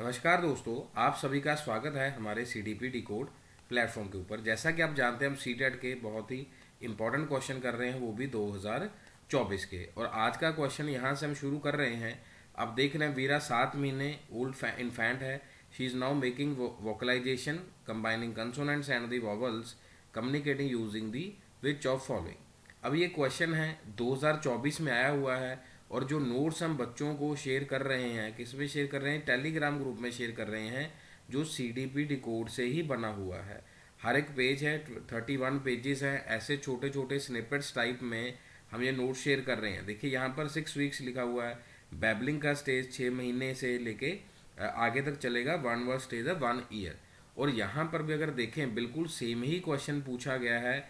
नमस्कार दोस्तों, आप सभी का स्वागत है हमारे CDP डिकोड प्लेटफॉर्म के ऊपर। जैसा कि आप जानते हैं, हम सीटेट के बहुत ही इंपॉर्टेंट क्वेश्चन कर रहे हैं, वो भी 2024 के। और आज का क्वेश्चन यहाँ से हम शुरू कर रहे हैं। आप देख रहे हैं, वीरा 7 महीने ओल्ड इन्फेंट है। She is now making vocalisation combining consonants and the vowels, communicating using the which of following. अब ये क्वेश्चन है 2024 में आया हुआ है। और जो नोट्स हम बच्चों को शेयर कर रहे हैं, किस में शेयर कर रहे हैं? टेलीग्राम ग्रुप में शेयर कर रहे हैं, जो CDP डिकोड से ही बना हुआ है। हर एक पेज है, 31 पेजेस हैं। ऐसे छोटे छोटे स्निपेट्स टाइप में हम ये नोट शेयर कर रहे हैं। देखिए यहाँ पर 6 वीक्स लिखा हुआ है। बैबलिंग का स्टेज 6 महीने से लेके आगे तक चलेगा। 1 वर्ड स्टेज है 1 ईयर। और यहाँ पर भी अगर देखें, बिल्कुल सेम ही क्वेश्चन पूछा गया है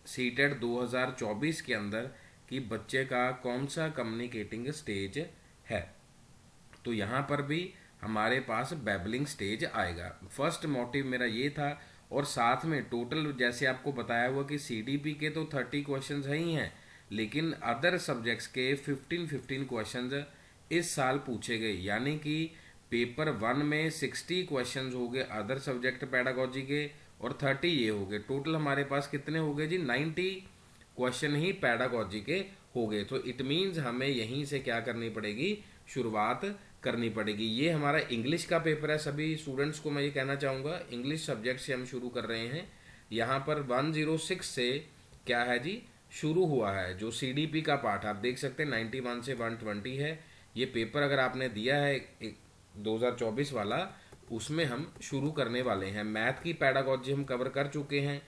सीटेट 2024 के अंदर कि बच्चे का कौन सा कम्युनिकेटिंग स्टेज है। तो यहाँ पर भी हमारे पास बैबलिंग स्टेज आएगा। फर्स्ट मोटिव मेरा ये था। और साथ में टोटल जैसे आपको बताया हुआ कि CDP के तो 30 क्वेश्चन ही हैं, लेकिन अदर सब्जेक्ट्स के 15-15 क्वेश्चन इस साल पूछे गए। यानी कि पेपर 1 में 60 क्वेश्चन हो गए अदर सब्जेक्ट पैडागोजी के, और 30 ये हो गए। टोटल हमारे पास कितने हो गए जी? 90 क्वेश्चन ही पैडागोजी के हो गए। तो इट मीन्स हमें यहीं से क्या करनी पड़ेगी? शुरुआत करनी पड़ेगी। ये हमारा इंग्लिश का पेपर है। सभी स्टूडेंट्स को मैं ये कहना चाहूँगा, इंग्लिश सब्जेक्ट से हम शुरू कर रहे हैं। यहाँ पर 106 से क्या है जी? शुरू हुआ है। जो CDP का पार्ट आप देख सकते हैं 91 से 120 है। ये पेपर अगर आपने दिया है 2024 वाला, उसमें हम शुरू करने वाले हैं। मैथ की पैडागोजी हम कवर कर चुके हैं,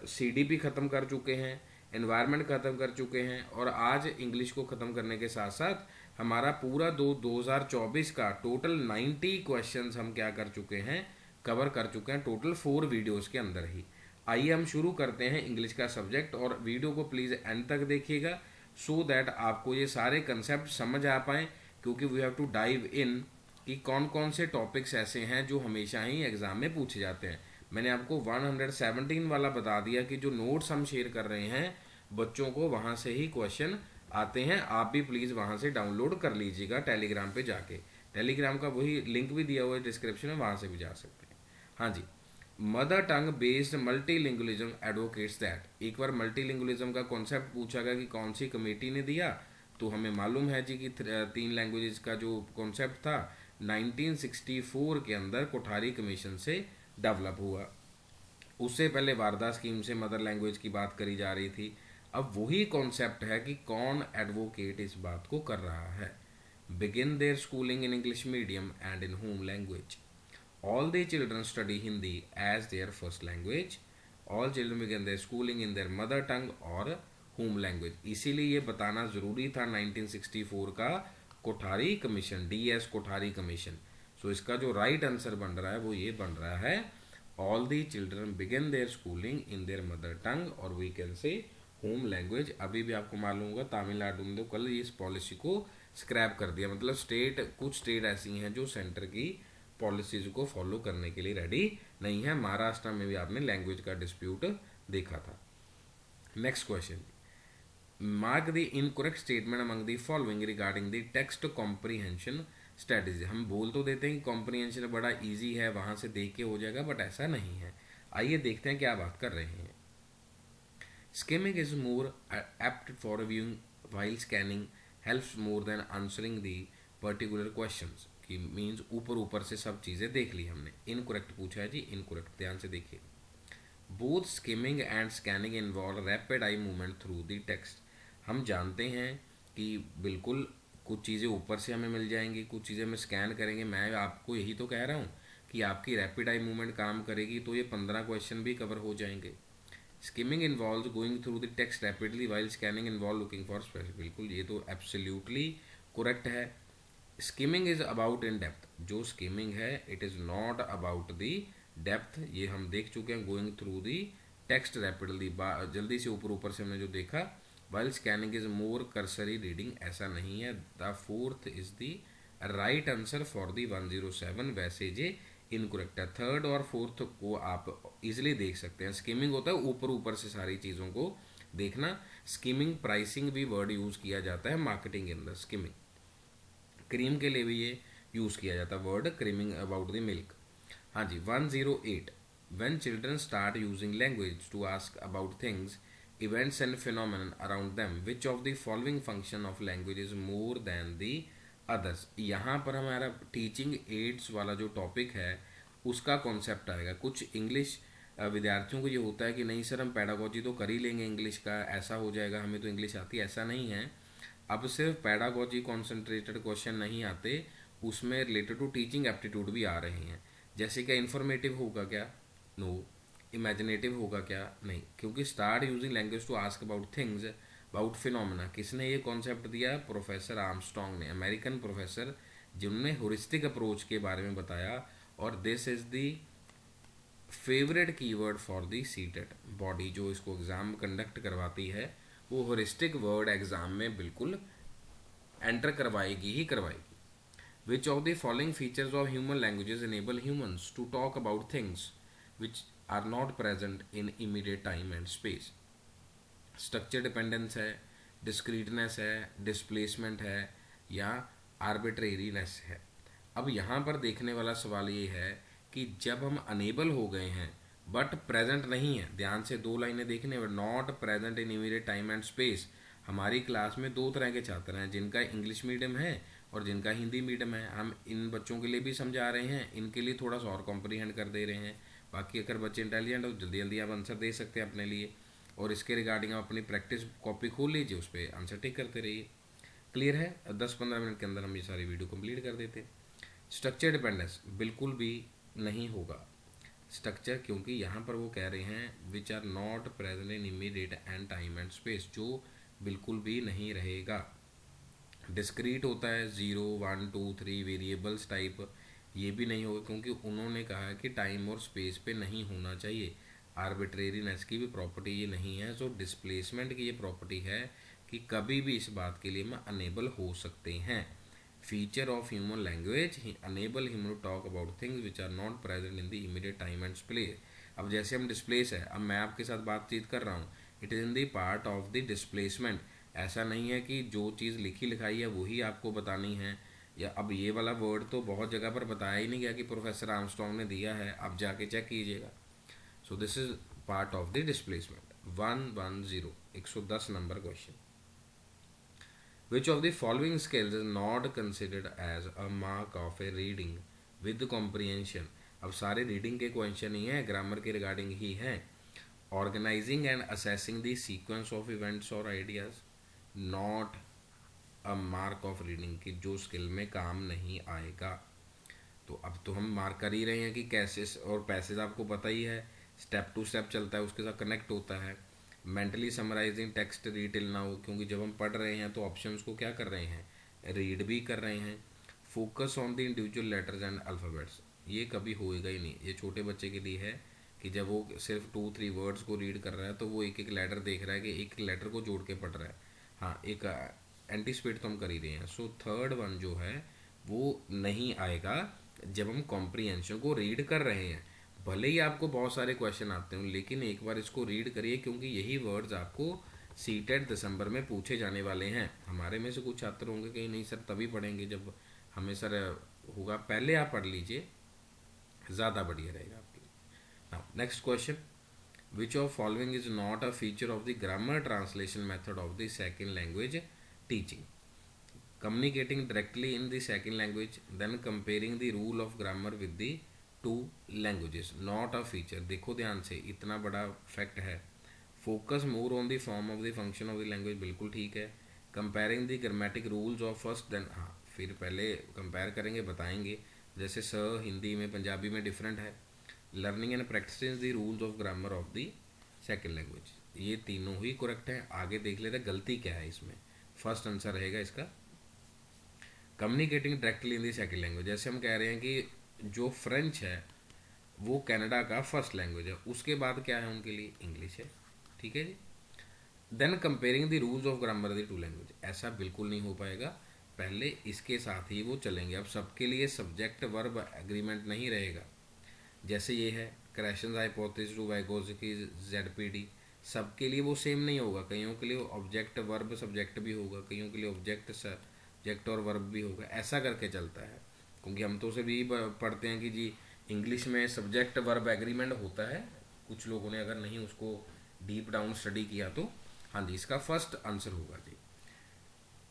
CDP ख़त्म कर चुके हैं, एनवायरनमेंट ख़त्म कर चुके हैं, और आज इंग्लिश को ख़त्म करने के साथ साथ हमारा पूरा 2024 का टोटल 90 क्वेश्चंस हम क्या कर चुके हैं? कवर कर चुके हैं, टोटल 4 वीडियोस के अंदर ही। आइए हम शुरू करते हैं इंग्लिश का सब्जेक्ट। और वीडियो को प्लीज़ एंड तक देखिएगा, सो दैट आपको ये सारे कंसेप्ट समझ आ पाएँ। क्योंकि we have to dive in कि कौन कौन से टॉपिक्स ऐसे हैं जो हमेशा ही एग्ज़ाम में पूछे जाते हैं। मैंने आपको 117 वाला बता दिया कि जो नोट्स हम शेयर कर रहे हैं बच्चों को, वहाँ से ही क्वेश्चन आते हैं। आप भी प्लीज़ वहाँ से डाउनलोड कर लीजिएगा टेलीग्राम पे जाके। टेलीग्राम का वही लिंक भी दिया हुआ है डिस्क्रिप्शन में, वहाँ से भी जा सकते हैं। हाँ जी। Mother tongue based multilingualism advocates that. एक बार मल्टीलिंगुअलिज्म का कॉन्सेप्ट पूछा गया कि कौन सी कमेटी ने दिया, तो हमें मालूम है जी कि 3 लैंग्वेजेस का जो कॉन्सेप्ट था 1964 के अंदर कोठारी कमीशन से डेवलप हुआ। उससे पहले वारदा स्कीम से मदर लैंग्वेज की बात करी जा रही थी। अब वही कॉन्सेप्ट है कि कौन एडवोकेट इस बात को कर रहा है। Begin their schooling in English medium and in home language. All the children study Hindi as their first language. All children begin their schooling in their mother tongue और होम लैंग्वेज। इसीलिए ये बताना ज़रूरी था 1964 का Kothari commission, DS Kothari commission. So इसका जो right answer बन रहा है वो ये बन रहा है, all the children begin their schooling in their mother tongue, और we can say home language. अभी भी आपको मालूम होगा तमिलनाडु ने तो कल इस पॉलिसी को स्क्रैप कर दिया। मतलब कुछ स्टेट ऐसी हैं जो सेंटर की पॉलिसीज को फॉलो करने के लिए रेडी नहीं है। महाराष्ट्र में भी आपने लैंग्वेज का डिस्प्यूट देखा था। Next question, mark the incorrect statement among the following regarding the text comprehension strategy. हम बोल तो देते हैं कि कॉम्प्रीहेंशन बड़ा इजी है, वहाँ से देख के हो जाएगा, बट ऐसा नहीं है। आइए देखते हैं क्या बात कर रहे हैं। Skimming is more apt for reviewing while scanning helps more than answering the particular questions. कि मीन्स ऊपर ऊपर से सब चीज़ें देख ली हमने। इनकरेक्ट पूछा है जी, इनकरेक्ट, ध्यान से देखिए। Both skimming and scanning involve rapid eye movement through the text. हम जानते हैं कि बिल्कुल कुछ चीज़ें ऊपर से हमें मिल जाएंगी, कुछ चीज़ें हमें स्कैन करेंगे। मैं आपको यही तो कह रहा हूँ कि आपकी रैपिड आई मूवमेंट काम करेगी तो ये 15 क्वेश्चन भी कवर हो जाएंगे। Skimming involve going through the text rapidly while scanning involve looking for special. बिल्कुल, ये तो एब्सोल्युटली करेक्ट है। Skimming is about in depth. जो स्किमिंग है it is not about the depth, ये हम देख चुके हैं। Going through the text rapidly, जल्दी से ऊपर ऊपर से हमने जो देखा। While scanning is more cursory reading, ऐसा नहीं है। The fourth is the right answer for the 107। वैसे जे इनकरेक्ट है। थर्ड और फोर्थ को आप इजिली देख सकते हैं। स्किमिंग होता है ऊपर ऊपर से सारी चीज़ों को देखना। स्किमिंग प्राइसिंग भी वर्ड यूज़ किया जाता है मार्केटिंग के अंदर, स्किमिंग। क्रीम के लिए भी ये यूज़ किया जाता है word creaming about the milk. हाँ जी, 108, when children start using language to ask about things, events and phenomenon around them, which of the following function of language is more than the others। यहाँ पर हमारा teaching ads वाला जो topic है उसका concept आएगा। कुछ इंग्लिश विद्यार्थियों को ये होता है कि नहीं सर हम पैडागोजी तो कर ही लेंगे इंग्लिश का, ऐसा हो जाएगा, हमें तो इंग्लिश आती है, ऐसा नहीं है। अब सिर्फ पैडागोजी कॉन्सेंट्रेटेड क्वेश्चन नहीं आते, उसमें रिलेटेड टू टीचिंग एप्टीट्यूड भी आ रहे हैं। जैसे क्या इन्फॉर्मेटिव होगा क्या? नो। इमेजिनेटिव होगा क्या? नहीं, क्योंकि start using language to ask about things, about phenomena, किसने ये कॉन्सेप्ट दिया? प्रोफेसर आर्मस्ट्रॉन्ग ने, अमेरिकन प्रोफेसर, जिन्होंने होरिस्टिक अप्रोच के बारे में बताया। और this is the favourite keyword for the CTET body जो इसको एग्ज़ाम कंडक्ट करवाती है, वो होरिस्टिक वर्ड एग्ज़ाम में बिल्कुल एंटर करवाएगी ही करवाएगी। Which of the following features of human languages enable humans to talk about things which are not present in immediate time and space? Structure dependence है, discreteness है, displacement है, या arbitrariness है। अब यहाँ पर देखने वाला सवाल ये है कि जब हम अनेबल हो गए हैं बट प्रेजेंट नहीं है, ध्यान से दो लाइनें देखने, not present in immediate time and space. हमारी क्लास में दो तरह के छात्र हैं, जिनका इंग्लिश मीडियम है और जिनका हिंदी मीडियम है। हम इन बच्चों के लिए भी समझा रहे हैं, इनके लिए थोड़ा सा और कॉम्प्रीहेंड कर दे रहे हैं। बाकी अगर बच्चे इंटेलिजेंट हो जल्दी जल्दी आप आंसर दे सकते हैं अपने लिए, और इसके रिगार्डिंग आप अपनी प्रैक्टिस कॉपी खोल लीजिए, उस पर आंसर टिक करते रहिए। क्लियर है? 10-15 मिनट के अंदर हम ये सारी वीडियो कंप्लीट कर देते हैं। स्ट्रक्चर डिपेंडेंस बिल्कुल भी नहीं होगा स्ट्रक्चर, क्योंकि यहाँ पर वो कह रहे हैं which are not present in immediate and time and space, जो बिल्कुल भी नहीं रहेगा। डिस्क्रीट होता है 0, 1, 2, 3 वेरिएबल्स टाइप, ये भी नहीं होगा क्योंकि उन्होंने कहा है कि टाइम और स्पेस पे नहीं होना चाहिए। आर्बिट्रेरीनेस की भी प्रॉपर्टी ये नहीं है। सो डिस्प्लेसमेंट की ये प्रॉपर्टी है कि कभी भी इस बात के लिए हम अनेबल हो सकते हैं। Feature of human language enable human to talk about things which are not present in the immediate time and space. अब जैसे हम डिस्प्लेस है, अब मैं आपके साथ बातचीत कर रहा हूँ, it is in the part of the displacement. ऐसा नहीं है कि जो चीज़ लिखी लिखाई है वही आपको बतानी है, या अब ये वाला वर्ड तो बहुत जगह पर बताया ही नहीं गया कि प्रोफेसर आर्मस्ट्रॉन्ग ने दिया है, आप जाके चेक कीजिएगा। So this is part of the displacement. 110 110 number question. Which of the following skills is not considered as a mark of a reading with comprehension? अब सारे रीडिंग के क्वेश्चन ही हैं, ग्रामर के रिगार्डिंग ही हैं। Organising and assessing the sequence of events और ideas, not a mark of reading, की जो स्किल में काम नहीं आएगा। तो अब तो हम मार्क कर ही रहे हैं कि कैसे, और पैसेज आपको पता ही है, स्टेप टू स्टेप चलता है, उसके साथ कनेक्ट होता है। Mentally summarising text read till now, क्योंकि जब हम पढ़ रहे हैं तो ऑप्शंस को क्या कर रहे हैं, रीड भी कर रहे हैं। Focus on the individual letters and alphabets, ये कभी होएगा ही नहीं। ये छोटे बच्चे के लिए है कि जब वो सिर्फ 2-3 वर्ड्स को रीड कर रहा है तो वो एक एक लेटर देख रहा है कि एक लेटर को जोड़ के पढ़ रहा है। हाँ, एक एंटीसिपेट तो हम कर ही रहे हैं। सो थर्ड वन जो है वो नहीं आएगा जब हम कॉम्प्रीहेंशन को रीड कर रहे हैं। भले ही आपको बहुत सारे क्वेश्चन आते हैं, लेकिन एक बार इसको रीड करिए, क्योंकि यही वर्ड्स आपको सीटेट दिसंबर में पूछे जाने वाले हैं। हमारे में से कुछ छात्र होंगे कि नहीं सर तभी पढ़ेंगे जब हमें सर होगा, पहले आप पढ़ लीजिए, ज़्यादा बढ़िया रहेगा आपके लिए। Now next question, which of following is not a feature of the grammar translation method of the second language teaching? communicating directly in the second language, then comparing the rule of grammar with the two languages, not a feature। देखो ध्यान से, इतना बड़ा fact है। Focus more on the form of the function of the language, बिल्कुल ठीक है। Comparing the grammatic rules of first, then हाँ फिर पहले कंपेयर करेंगे, बताएंगे। जैसे स हिंदी में पंजाबी में डिफरेंट है। Learning and practising the rules of grammar of the second language, ये तीनों ही करेक्ट है। आगे देख लेते हैं गलती क्या है इसमें। फर्स्ट आंसर रहेगा इसका communicating directly in the second language. जैसे हम कह रहे हैं कि जो फ्रेंच है वो कनाडा का फर्स्ट लैंग्वेज है, उसके बाद क्या है उनके लिए, इंग्लिश है। ठीक है जी। Then comparing the rules of grammar the two language, ऐसा बिल्कुल नहीं हो पाएगा, पहले इसके साथ ही वो चलेंगे। अब सबके लिए सब्जेक्ट वर्ब एग्रीमेंट नहीं रहेगा। जैसे ये है क्रेशंस हाइपोथेसिस टू वाइगोत्स्की ZPD, सबके लिए वो सेम नहीं होगा। कईयों के लिए ऑब्जेक्ट वर्ब सब्जेक्ट भी होगा, कईयों के लिए ऑब्जेक्ट सब्जेक्ट और वर्ब भी होगा, ऐसा करके चलता है। क्योंकि हम तो सभी पढ़ते हैं कि जी इंग्लिश में सब्जेक्ट वर्ब एग्रीमेंट होता है, कुछ लोगों ने अगर नहीं उसको डीप डाउन स्टडी किया तो। हाँ जी, इसका फर्स्ट आंसर होगा जी।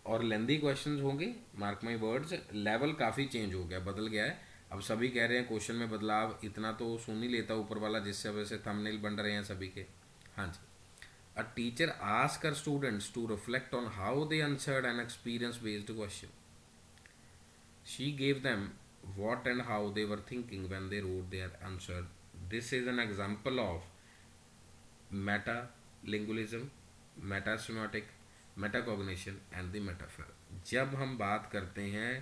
और लेंदी क्वेश्चंस होंगे, मार्क माई वर्ड्स, लेवल काफ़ी चेंज हो गया, बदल गया है। अब सभी कह रहे हैं क्वेश्चन में बदलाव, इतना तो सुन ही लेता ऊपर वाला, जिससे वजह से थंबनेल बन रहे हैं सभी के। हाँ जी। A teacher ask her students to reflect on how they answered an experience based question. She gave them what and how they were thinking when they wrote their answer. This is an example of metalingualism, metasemiotic, metacognition and the metaphor. जब हम बात करते हैं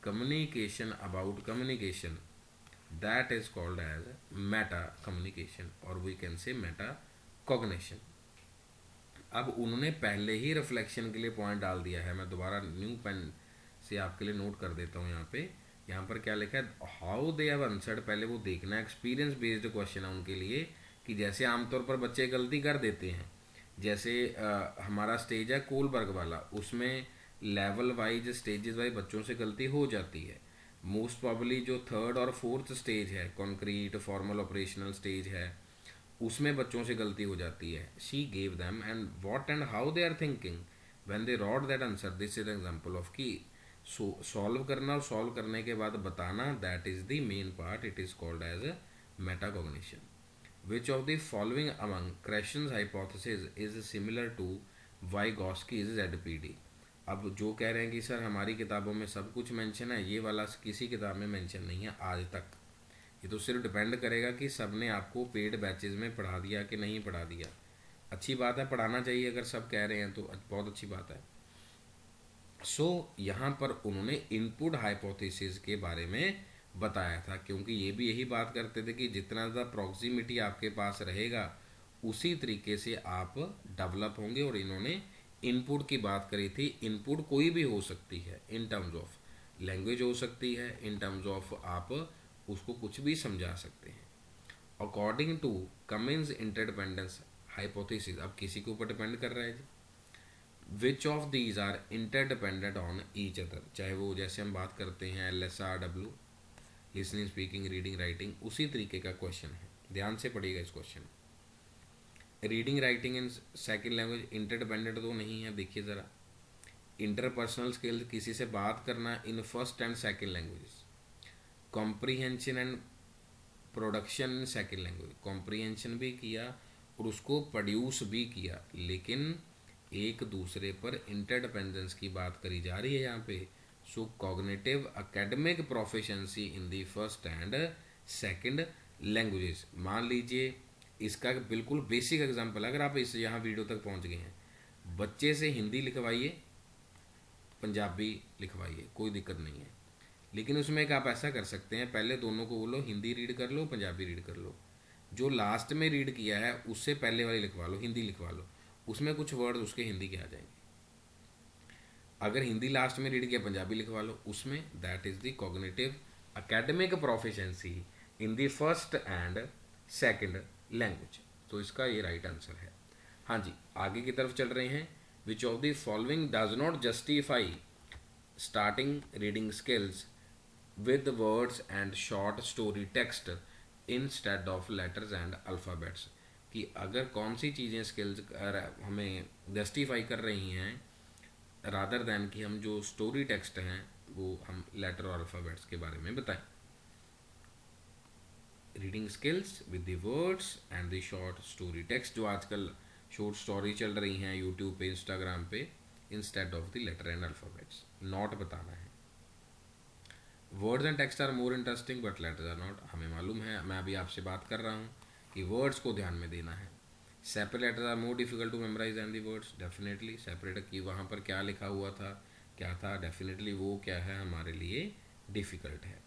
communication about communication, that is called as meta communication or we can say metacognition. अब उन्होंने पहले ही reflection के लिए पॉइंट डाल दिया है, मैं दोबारा न्यू पेन से आपके लिए नोट कर देता हूँ। यहाँ पर क्या लिखा है, हाउ दे हैव आंसर्ड, पहले वो देखना है, एक्सपीरियंस बेस्ड क्वेश्चन है उनके लिए, कि जैसे आमतौर पर बच्चे गलती कर देते हैं, जैसे हमारा स्टेज है कोलबर्ग वाला, उसमें लेवल वाइज स्टेजेस वाइज बच्चों से गलती हो जाती है। मोस्ट प्रॉब्ली जो थर्ड और फोर्थ स्टेज है, कॉन्क्रीट फॉर्मल ऑपरेशनल स्टेज है, उसमें बच्चों से गलती हो जाती है। She gave them and what and how they are thinking when they wrote that answer, this is example of की सॉल्व करना और सॉल्व करने के बाद बताना, that is the main part, it is called as metacognition. Which of the following among Krashen's hypothesis is similar to Vygotsky's ZPD। अब जो कह रहे हैं कि सर हमारी किताबों में सब कुछ मेंशन है, ये वाला किसी किताब में मेंशन नहीं है आज तक। ये तो सिर्फ डिपेंड करेगा कि सब ने आपको पेड बैचेज में पढ़ा दिया कि नहीं पढ़ा दिया। अच्छी बात है, पढ़ाना चाहिए, अगर सब कह रहे हैं तो बहुत अच्छी बात है। यहाँ पर उन्होंने इनपुट हाइपोथेसिस के बारे में बताया था, क्योंकि ये भी यही बात करते थे कि जितना ज़्यादा प्रॉक्सिमिटी आपके पास रहेगा उसी तरीके से आप डेवलप होंगे। और इन्होंने इनपुट की बात करी थी। इनपुट कोई भी हो सकती है, इन टर्म्स ऑफ लैंग्वेज हो सकती है, इन टर्म्स ऑफ आप उसको कुछ भी समझा सकते हैं। According to Cummins interdependence hypothesis, अब किसी के ऊपर डिपेंड कर रहा है जी, which of these are interdependent on each other, चाहे वो जैसे हम बात करते हैं LSRW, listening speaking reading writing, उसी तरीके का क्वेश्चन है। ध्यान से पढ़िएगा इस question. Reading writing in second language interdependent तो नहीं है, देखिए ज़रा। इंटरपर्सनल स्किल्स, किसी से बात करना in first and second language. Comprehension and production in second language, comprehension भी किया और उसको प्रोड्यूस भी किया, लेकिन एक दूसरे पर इंटरडिपेंडेंस की बात करी जा रही है यहाँ पे। So cognitive academic proficiency in the first and second languages. मान लीजिए इसका बिल्कुल बेसिक एग्जांपल, अगर आप इस यहाँ वीडियो तक पहुँच गए हैं, बच्चे से हिंदी लिखवाइए, पंजाबी लिखवाइए, कोई दिक्कत नहीं है। लेकिन उसमें एक आप ऐसा कर सकते हैं, पहले दोनों को बोलो हिंदी रीड कर लो, पंजाबी रीड कर लो। जो लास्ट में रीड किया है उससे पहले वाली लिखवा लो, हिंदी लिखवा लो, उसमें कुछ वर्ड उसके हिंदी के आ जाएंगे। अगर हिंदी लास्ट में रीड किया, पंजाबी लिखवा लो उसमें। That is the cognitive academic proficiency in the first and second language. तो इसका ये राइट आंसर है। हाँ जी, आगे की तरफ चल रहे हैं। विच of the following does not justify starting reading skills with words and short story text instead of letters and alphabets, कि अगर कौन सी चीज़ें स्किल्स हमें जस्टिफाई कर रही हैं रादर दैन कि हम जो स्टोरी टेक्स्ट हैं वो हम लेटर और अल्फ़ाबेट्स के बारे में बताएं। Reading skills with the words and the short story text, जो आजकल शॉर्ट स्टोरी चल रही हैं यूट्यूब पे, इंस्टाग्राम पे, instead of the letter and alphabets. Not बताना है। Words and text are more interesting but letters are not, हमें मालूम है, मैं अभी आपसे बात कर रहा हूँ कि वर्ड्स को ध्यान में देना है। Separate letters are more difficult to memorise and the words, definitely separate की वहाँ पर क्या लिखा हुआ था, क्या था, डेफिनेटली वो क्या है हमारे लिए डिफ़िकल्ट है।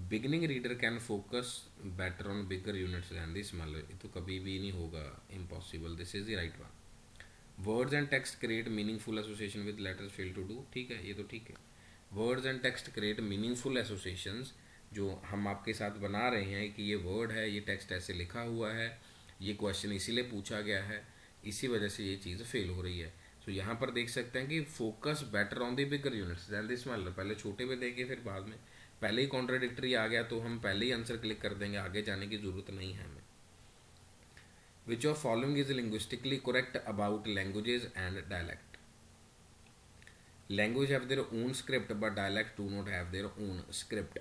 Beginning reader can focus better on bigger units than the smaller, ये तो कभी भी नहीं होगा, impossible, this is the right one. Words and text create meaningful association with letters fail to do, ठीक है, ये तो ठीक है। Words and text create meaningful associations, जो हम आपके साथ बना रहे हैं कि ये वर्ड है, ये टेक्स्ट ऐसे लिखा हुआ है, ये क्वेश्चन इसीलिए पूछा गया है, इसी वजह से ये चीज़ फेल हो रही है। तो यहाँ पर देख सकते हैं कि focus better on the bigger units than the smaller, पहले छोटे पे देंगे फिर बाद में पहले ही कॉन्ट्राडिक्टरी आ गया तो हम पहले ही आंसर क्लिक कर देंगे, आगे जाने की ज़रूरत नहीं है हमें। Which of following is linguistically correct about languages and dialect? Language have their own script, but dialects do not have their own script.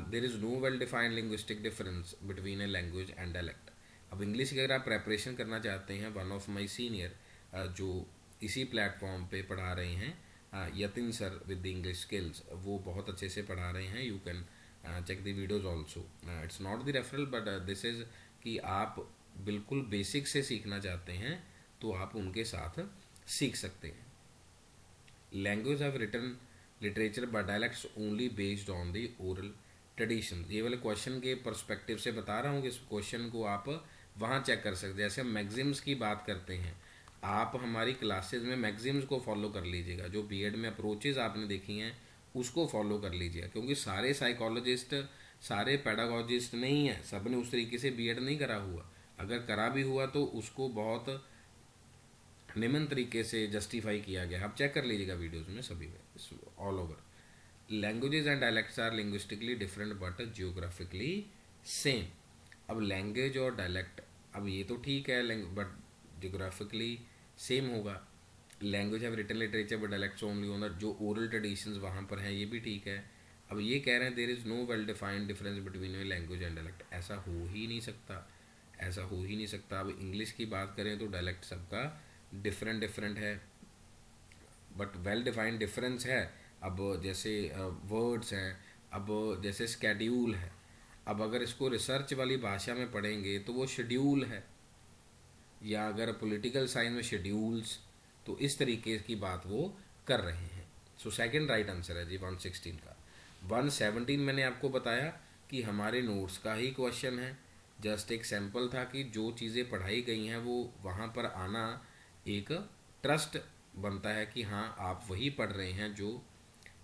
There is no well-defined linguistic difference between a language and dialect. अब English की अगर आप preparation करना चाहते हैं, one of my senior जो इसी platform पे पढ़ा रहे हैं, Yatin sir with the English skills, वो बहुत अच्छे से पढ़ा रहे हैं। You can check the videos also. It's not the referral but this is कि आप बिल्कुल बेसिक से सीखना चाहते हैं तो आप उनके साथ सीख सकते हैं। Language have written literature but dialects only based on the oral tradition. ये वाले क्वेश्चन के पर्सपेक्टिव से बता रहा हूँ कि इस क्वेश्चन को आप वहाँ चेक कर सकते हैं। जैसे हम मैगजिम्स की बात करते हैं, आप हमारी क्लासेस में मैगजिम्स को फॉलो कर लीजिएगा, जो बीएड में अप्रोचेज आपने देखी हैं उसको फॉलो कर लीजिएगा, क्योंकि सारे साइकोलॉजिस्ट, सारे पेडागोजिस्ट नहीं हैं, सब ने उस तरीके से बीएड नहीं करा हुआ। अगर करा भी हुआ तो उसको बहुत निम्न तरीके से जस्टिफाई किया गया। आप चेक कर लीजिएगा वीडियोस में सभी में, all over. Languages and dialects are linguistically different but geographically same. अब लैंग्वेज और डायलेक्ट, अब ये तो ठीक है, बट जियोग्राफिकली सेम होगा। Language have written literature but dialects only on the, जो ओरल ट्रेडिशंस वहाँ पर हैं, ये भी ठीक है। अब ये कह रहे हैं there is no well defined difference between language and dialect. ऐसा हो ही नहीं सकता, ऐसा हो ही नहीं सकता। अब इंग्लिश की बात करें तो डायलेक्ट सबका डिफरेंट है, बट वेल डिफाइंड डिफरेंस है। अब जैसे वर्ड्स हैं, अब जैसे स्केड्यूल है, अब अगर इसको रिसर्च वाली भाषा में पढ़ेंगे तो वो शेड्यूल है, या अगर पॉलिटिकल साइंस में शेड्यूल्स, तो इस तरीके की बात वो कर रहे हैं। सो सेकंड राइट आंसर है जी 116 का। 117 मैंने आपको बताया कि हमारे नोट्स का ही क्वेश्चन है, जस्ट एक सैम्पल था कि जो चीज़ें पढ़ाई गई हैं वो वहाँ पर आना एक ट्रस्ट बनता है कि हाँ आप वही पढ़ रहे हैं जो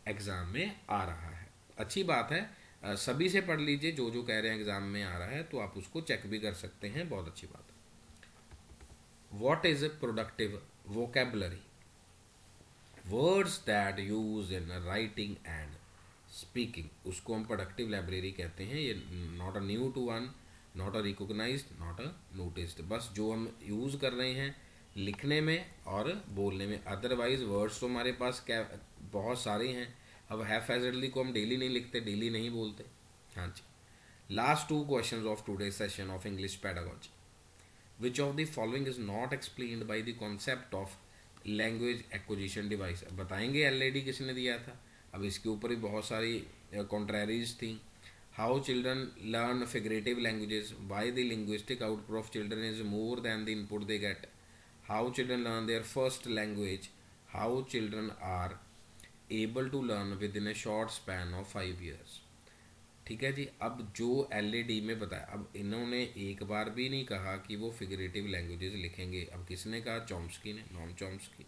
एग्ज़ाम में आ रहा है। अच्छी बात है, सभी से पढ़ लीजिए, जो जो कह रहे हैं एग्ज़ाम में आ रहा है तो आप उसको चेक भी कर सकते हैं, बहुत अच्छी बात है। What is productive vocabulary? Words that use in writing and speaking, उसको हम प्रोडक्टिव लाइब्रेरी कहते हैं। ये not a new to one, not a recognised, not a noticed, बस जो हम यूज़ कर रहे हैं लिखने में और बोलने में। अदरवाइज वर्ड्स तो हमारे पास क्या बहुत सारे हैं। अब हैफेजर्डली को हम डेली नहीं लिखते, डेली नहीं बोलते। हाँ जी। Last 2 questions of today session of English pedagogy. Which of the following is not explained by the concept of language acquisition device? बताएंगे एलईडी किसने दिया था। अब इसके ऊपर भी बहुत सारी कॉन्ट्रेरीज थी। How children learn figurative languages, why the linguistic output of children is more than the input they get, how children learn their first language, how children are able to learn within a short span of 5 years। ठीक है जी। अब जो LED में बताया, अब इन्होंने एक बार भी नहीं कहा कि वो फिगरेटिव लैंग्वेजेस लिखेंगे। अब किसने कहा? चॉम्स्की ने, नॉम चॉम्स्की।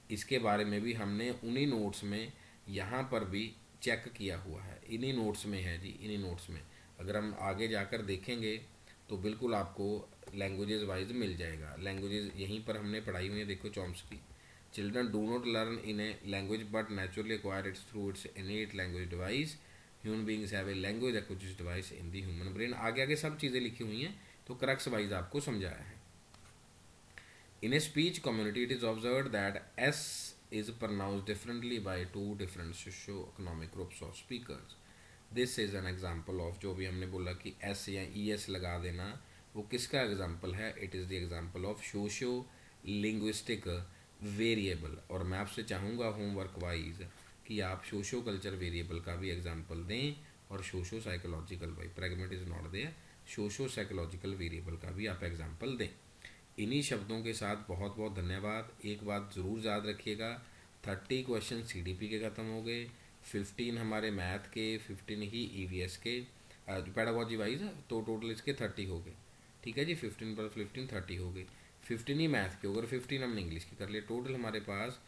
इसके बारे में भी हमने उन्हीं नोट्स में यहाँ पर भी चेक किया हुआ है, इन्हीं नोट्स में है जी, इन्हीं नोट्स में। अगर हम आगे जाकर देखेंगे तो बिल्कुल आपको लैंग्वेजेस वाइज मिल जाएगा। लैंग्वेजेस यहीं पर हमने पढ़ाई हुई है, देखो Chomsky. Children do not learn in a language but naturally acquire it's through it's इनेट language device. Human beings have a language acquisition device in the human brain. आगे आगे सब चीज़ें लिखी हुई हैं, तो क्रक्स वाइज आपको समझाया है। In a speech community it is observe that s is pronounced differently by 2 different socio-economic groups of speakers. This is an example of, जो भी हमने बोला कि S या ES लगा देना, वो किसका एग्जाम्पल है? It is the example of socio linguistic variable. और मैं आपसे चाहूँगा होमवर्क वाइज कि आप सोशो कल्चर वेरिएबल का भी एग्जाम्पल दें और सोशो साइकोलॉजिकल, भाई प्रेगमेंट is not there, socio psychological variable का भी आप एग्जाम्पल दें। इन्हीं शब्दों के साथ बहुत बहुत धन्यवाद। एक बात ज़रूर याद रखिएगा, 30 क्वेश्चन CDP के ख़त्म हो गए, 15 हमारे मैथ के, 15 ही EVS के पेडागोजी वाइज, तो टोटल इसके 30 हो गए। ठीक है जी, 15 + 15 30 हो गए। 15 ही मैथ के, अगर 15 हमने इंग्लिश के कर लिए, टोटल हमारे पास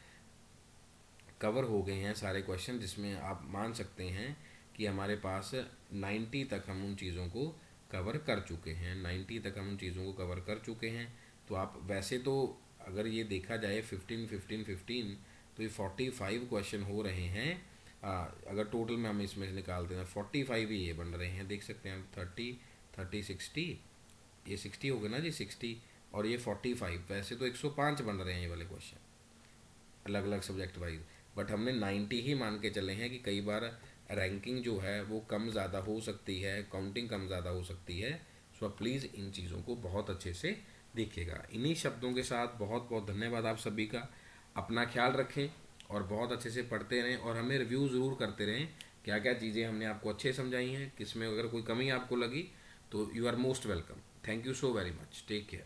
कवर हो गए हैं सारे क्वेश्चन, जिसमें आप मान सकते हैं कि हमारे पास 90 तक हम उन चीज़ों को कवर कर चुके हैं। 90 तक हम उन चीज़ों को कवर कर चुके हैं। तो आप वैसे तो अगर ये देखा जाए 15 15 15 तो ये 45 क्वेश्चन हो रहे हैं अगर टोटल में हम इसमें से निकालते हैं 45 ही ये बन रहे हैं, देख सकते हैं 30 30 60, ये 60 हो गया ना जी 60, और ये 45, वैसे तो 105 बन रहे हैं ये वाले क्वेश्चन अलग अलग सब्जेक्ट वाइज, बट हमने 90 ही मान के चले हैं कि कई बार रैंकिंग जो है वो कम ज़्यादा हो सकती है, काउंटिंग कम ज़्यादा हो सकती है। सो आप प्लीज़ इन चीज़ों को बहुत अच्छे से देखिएगा। इन्हीं शब्दों के साथ बहुत बहुत धन्यवाद आप सभी का। अपना ख्याल रखें और बहुत अच्छे से पढ़ते रहें, और हमें रिव्यू ज़रूर करते रहें क्या क्या चीज़ें हमने आपको अच्छे समझाई हैं, किस में अगर कोई कमी आपको लगी तो you are most welcome. Thank you so very much, take care.